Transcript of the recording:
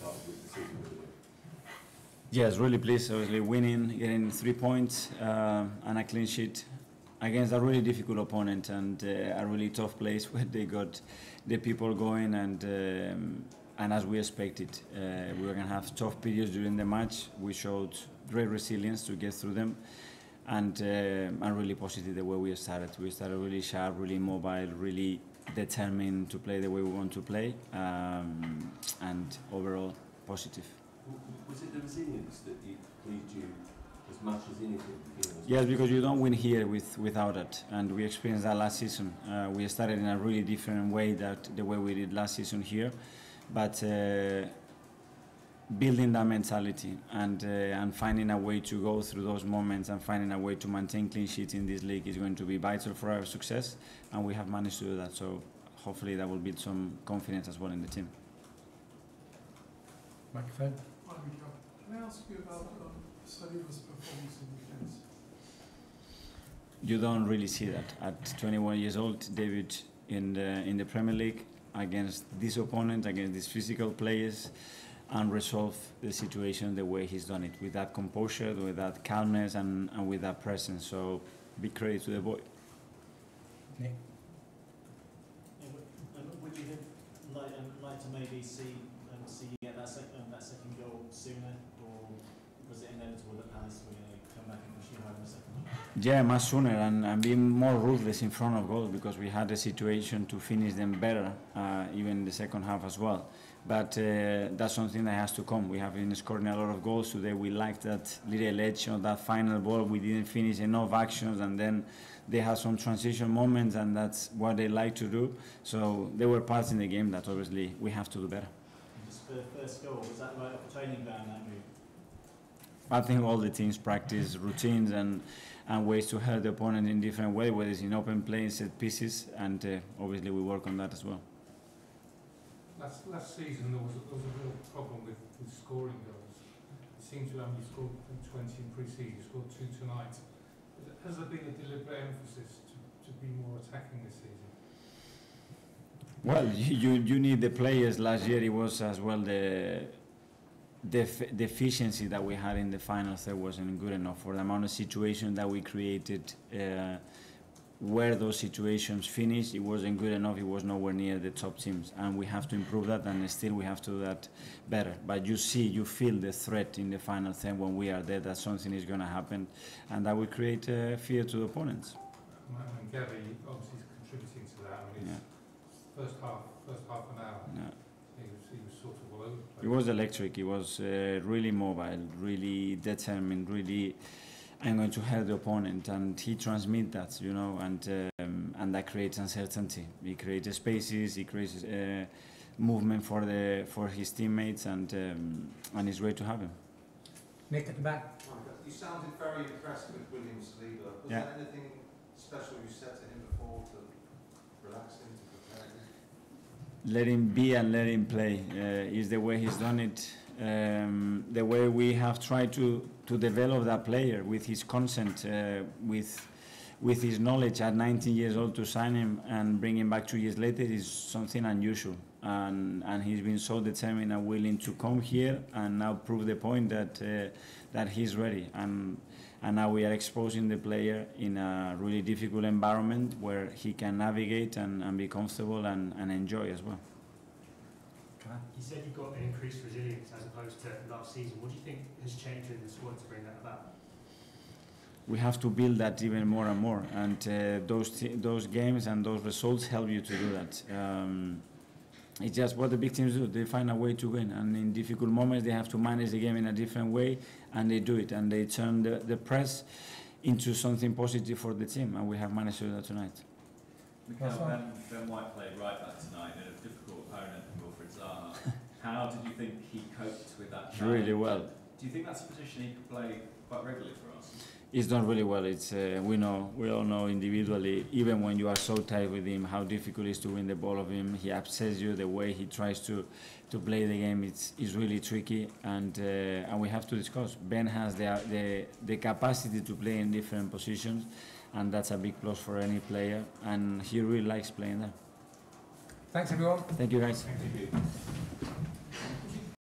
started with the season with a win. Yes, really pleased. Obviously, winning, getting 3 points and a clean sheet against a really difficult opponent and a really tough place where they got the people going and as we expected, we were going to have tough periods during the match. We showed great resilience to get through them, and I'm really positive the way we started. We started really sharp, really mobile, really determined to play the way we want to play, and overall positive. Was it the resilience that pleased you as much as anything? Yes, because you don't win here without it, and we experienced that last season. We started in a really different way that the way we did last season here, but building that mentality and finding a way to go through those moments and finding a way to maintain clean sheets in this league is going to be vital for our success, and we have managed to do that. So hopefully that will build some confidence as well in the team. Microphone. Hi, Mikel. Can I ask you about Saliba's performance in defence? You don't really see that at 21 years old, David in the Premier League against this opponent, against these physical players, and resolve the situation the way he's done it, with that composure, with that calmness, and with that presence. So big credit to the boy. Nick. Would you like to maybe see you get that second goal sooner, or was it inevitable that Palace were going to come back and push you home in the second half? Yeah, much sooner and be more ruthless in front of goal, because we had a situation to finish them better, even in the second half as well. But that's something that has to come. We have been scoring a lot of goals today. We liked that little edge on that final ball. We didn't finish enough actions, and then they had some transition moments, and that's what they like to do. So there were parts in the game that obviously we have to do better. Just for the first goal, was that right off the training ground, that move? I think all the teams practice routines and ways to hurt the opponent in different ways, whether it's in open play, in set pieces, and obviously we work on that as well. Last season there was a real problem with scoring goals. You seem to only scored 20 in pre-season, you scored 2 tonight. Has there been a deliberate emphasis to be more attacking this season? Well, you need the players. Last year it was as well the efficiency that we had in the final third wasn't good enough for the amount of situations that we created. Where those situations finished, it wasn't good enough. It was nowhere near the top teams, and we have to improve that, and still we have to do that better. But you feel the threat in the final third when we are there, that something is going to happen, and that will create fear to the opponents. And Gabby obviously is contributing to that. I mean, Yeah. first half an hour, Yeah. he was sort of all over the place. It was electric. It was really mobile, really determined, really. I'm going to hurt the opponent, and he transmits that, and that creates uncertainty. He creates spaces, he creates movement for his teammates, and it's great to have him. Nick at the back. You sounded very impressed with William Saliba. Was Yeah. there anything special you said to him before to relax him, to prepare him? Let him be and let him play. Is the way he's done it. The way we have tried to develop that player with his consent, with his knowledge at 19 years old, to sign him and bring him back 2 years later is something unusual. And he's been so determined and willing to come here and now prove the point that he's ready. And now we are exposing the player in a really difficult environment where he can navigate and be comfortable and enjoy as well. You said you've got an increased resilience as opposed to last season. What do you think has changed in the squad to bring that about? We have to build that even more and more, and those games and those results help you to do that. It's just what the big teams do. They find a way to win, and in difficult moments they have to manage the game in a different way, and they do it, and they turn the press into something positive for the team, and we have managed to do that tonight. Mikel, Ben White played right back tonight in a difficult opponent, Wilfried Zaha. How did you think he coped with that challenge? Really well. Do you think that's a position he could play quite regularly for us? He's done really well. It's we all know individually, even when you are so tight with him, how difficult it is to win the ball of him. He upsets you. The way he tries to play the game, is really tricky, and we have to discuss. Ben has the capacity to play in different positions, and that's a big plus for any player, and he really likes playing there. Thanks everyone. Thank you guys. Thank you.